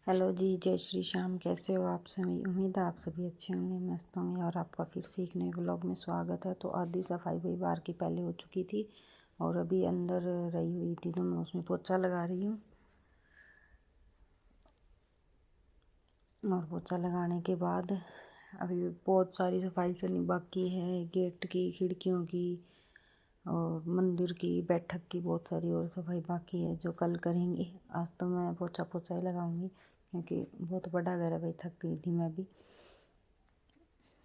Hello जी, जय श्री श्याम। कैसे हो आप सभी? उम्मीद है आप सभी अच्छे होंगे, मस्त होंगे। और आपका फिर से एक नए व्लॉग में स्वागत है। तो आधी सफाई वही बार की पहले हो चुकी थी और अभी अंदर रही हुई थी तो मैं उसमें पोछा लगा रही हूँ। और पोछा लगाने के बाद अभी बहुत सारी सफाई करनी बाकी है, गेट की, खिड़कियों की और मंदिर की, बैठक की, बहुत सारी और सफाई बाकी है जो कल करेंगे। आज तो मैं पोछा पोछा ही लगाऊंगी क्योंकि बहुत बड़ा घर है भाई, थक गई थी मैं भी।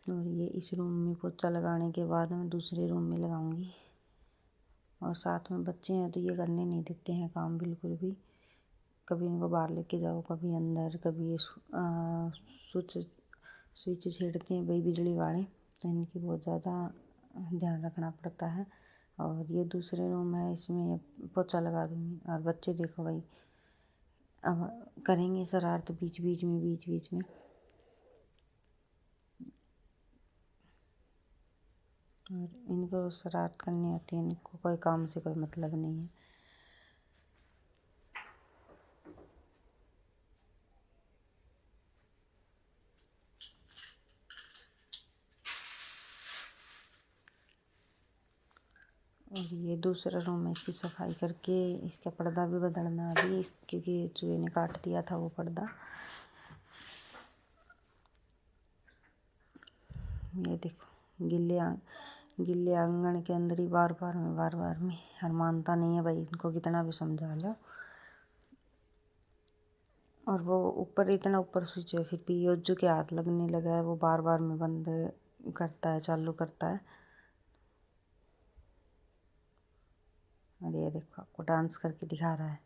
और ये इस रूम में पोछा लगाने के बाद मैं दूसरे रूम में लगाऊंगी। और साथ में बच्चे हैं तो ये करने नहीं देते हैं काम बिल्कुल भी। कभी इनको बाहर लेके जाओ, कभी अंदर, कभी ये स्विच स्विच छेड़ते हैं भाई बिजली वाले, तो इनकी बहुत ज़्यादा ध्यान रखना पड़ता है। और ये दूसरे रूम है, इसमें पोछा लगा दूँगी। और बच्चे देखो भाई, अब करेंगे शरारत बीच बीच में। और इनको शरारत करनी आती है, इनको कोई काम से कोई मतलब नहीं है। और ये दूसरा रूम है, इसकी सफाई करके इसका पर्दा भी बदलना अभी, क्योंकि चूहे ने काट दिया था वो पर्दा। ये देखो, गिल्ले आंगन के अंदर ही बार बार में हर मानता नहीं है भाई, इनको कितना भी समझा लो। और वो ऊपर इतना ऊपर स्विच है, फिर भी योजू के हाथ लगने लगा है, वो बार बार में बंद करता है, चालू करता है। और ये देखो, आपको डांस करके दिखा रहा है।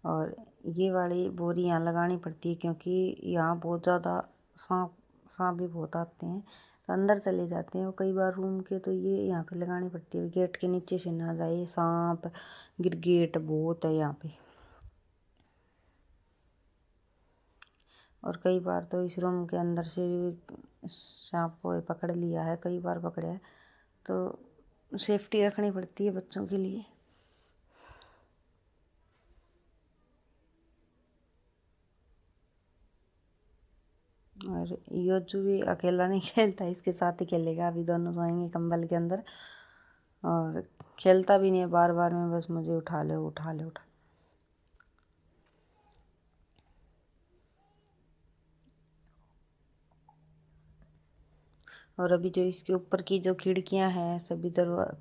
और ये वाली बोरी यहाँ लगानी पड़ती है क्योंकि यहाँ बहुत ज़्यादा सांप सांप भी बहुत आते हैं, तो अंदर चले जाते हैं वो कई बार रूम के, तो ये यहाँ पे लगानी पड़ती है, गेट के नीचे से ना जाए सांप। गिरगिट बहुत है यहाँ पे। और कई बार तो इस रूम के अंदर से भी सांप को पकड़ लिया है, कई बार पकड़ा है, तो सेफ्टी रखनी पड़ती है बच्चों के लिए। और योजू भी अकेला नहीं खेलता, इसके साथ ही खेलेगा। अभी दोनों सोएंगे कंबल के अंदर। और खेलता भी नहीं है, बार बार में बस मुझे उठा लो उठा लो उठा। और अभी जो इसके ऊपर की जो खिड़कियां हैं सभी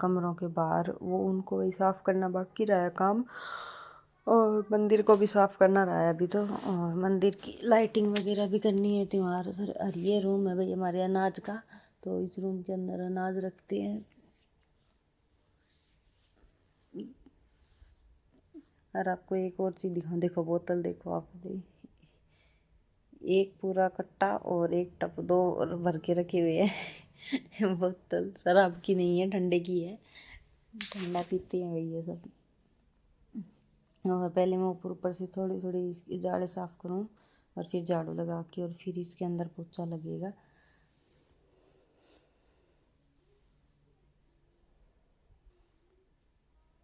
कमरों के बाहर, वो उनको भी साफ करना बाकी रहा है काम। और मंदिर को भी साफ करना रहा है अभी तो। और मंदिर की लाइटिंग वगैरह भी करनी है, त्योहार सर। और ये रूम है भाई हमारे अनाज का, तो इस रूम के अंदर अनाज रखते हैं। और आपको एक और चीज़ दिखाऊं, देखो बोतल देखो आप भाई, एक पूरा कट्टा और एक टप, दो और भर के रखे हुए हैं। बोतल शराब की नहीं है, ठंडे की है, ठंडा पीते हैं भाई ये सब। और पहले मैं ऊपर ऊपर से थोड़ी थोड़ी इसकी जाड़े साफ़ करूँ और फिर झाड़ू लगा के और फिर इसके अंदर पोछा लगेगा।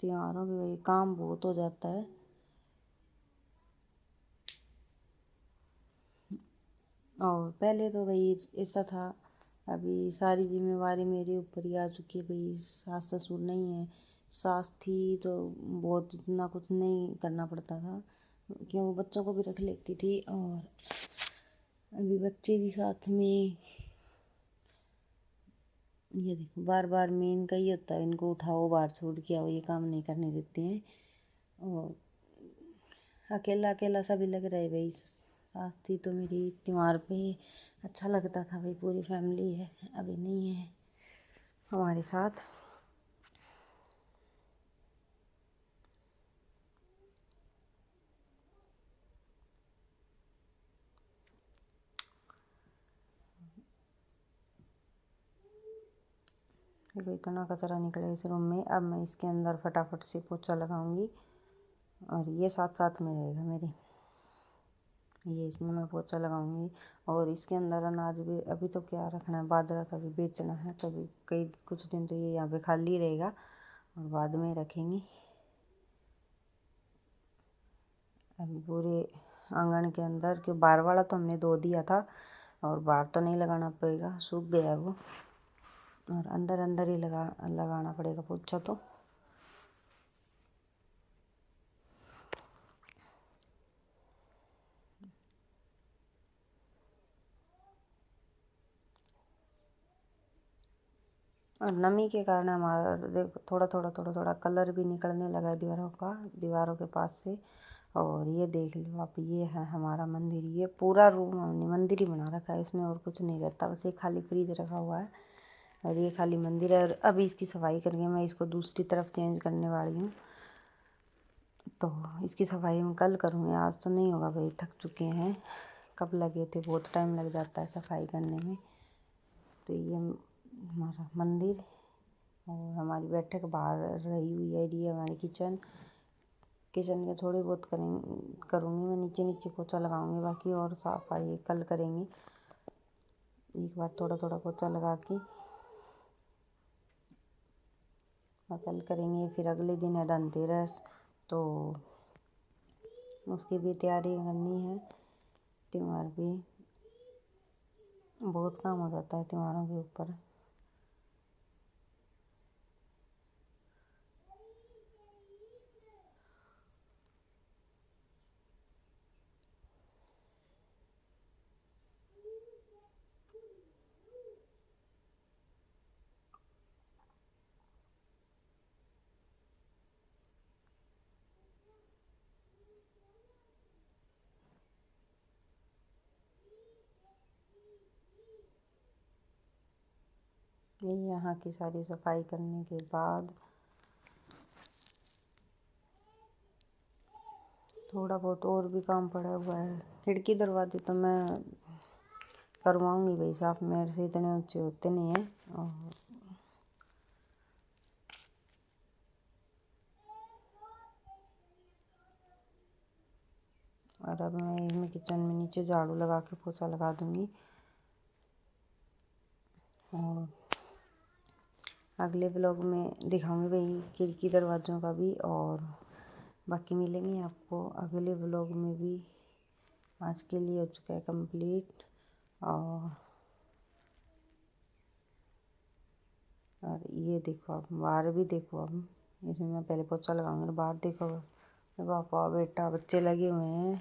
त्योहारों में भाई काम बहुत हो जाता है। और पहले तो भाई ऐसा था, अभी सारी जिम्मेवारी मेरे ऊपर ही आ चुकी है भाई। सास ससुर नहीं है, सास थी तो बहुत इतना कुछ नहीं करना पड़ता था, क्यों वो बच्चों को भी रख लेती थी। और अभी बच्चे भी साथ में, ये देखो बार बार में इनका ही होता है, इनको उठाओ बाहर छोड़ के आओ, ये काम नहीं करने देते हैं। और अकेला अकेला सा भी लग रहा है भाई। सास थी तो मेरी त्योहार पे अच्छा लगता था भाई, पूरी फैमिली है। अभी नहीं है हमारे साथ। देखो इतना कचरा निकला इस रूम में। अब मैं इसके अंदर फटाफट से पोछा लगाऊंगी और ये साथ साथ में रहेगा मेरे, ये इसमें मैं पोछा लगाऊंगी। और इसके अंदर अनाज भी अभी तो क्या रखना है, बाजरा का भी बेचना है, तभी कई कुछ दिन तो ये यहाँ पे खाली रहेगा और बाद में रखेंगे। अभी पूरे आंगन के अंदर, क्यों बाहर वाला तो हमने धो दिया था और बाहर तो नहीं लगाना पड़ेगा, सूख गया वो, और अंदर अंदर ही लगाना पड़ेगा पोछा तो। और नमी के कारण हमारा देखो थोड़ा कलर भी निकलने लगा है दीवारों के पास से। और ये देख लो आप, ये है हमारा मंदिर। ये पूरा रूम हमने मंदिर ही बना रखा है, इसमें और कुछ नहीं रहता, बस एक खाली फ्रिज रखा हुआ है और ये खाली मंदिर है। और अभी इसकी सफाई करके मैं इसको दूसरी तरफ चेंज करने वाली हूँ, तो इसकी सफाई मैं कल करूँगी, आज तो नहीं होगा भाई, थक चुके हैं, कब लगे थे, बहुत टाइम लग जाता है सफाई करने में। तो ये हमारा मंदिर और हमारी बैठक बाहर रही हुई है, ये हमारी किचन के थोड़ी बहुत करूँगी मैं, नीचे नीचे पोछा लगाऊंगी, बाकी और सफाई कल करेंगे। एक बार थोड़ा पोछा लगा के और कल करेंगे। फिर अगले दिन है धनतेरस, तो उसकी भी तैयारी करनी है। त्यौहार भी बहुत काम हो जाता है त्योहारों के ऊपर। ये यहाँ की सारी सफाई करने के बाद थोड़ा बहुत और भी काम पड़ा हुआ है। खिड़की दरवाजे तो मैं करवाऊंगी भाई साहब, मेरे से इतने ऊंचे होते नहीं हैं। और अब मैं इसमें किचन में नीचे झाड़ू लगा के पोछा लगा दूंगी। और अगले ब्लॉग में दिखाऊंगी भाई खिड़की दरवाज़ों का भी, और बाकी मिलेंगे आपको अगले ब्लॉग में भी। आज के लिए हो चुका है कंप्लीट। और ये देखो आप, बाहर भी देखो आप, इसमें मैं पहले पोछा लगाऊंगी, बाहर देखो, पापा बेटा बच्चे लगे हुए हैं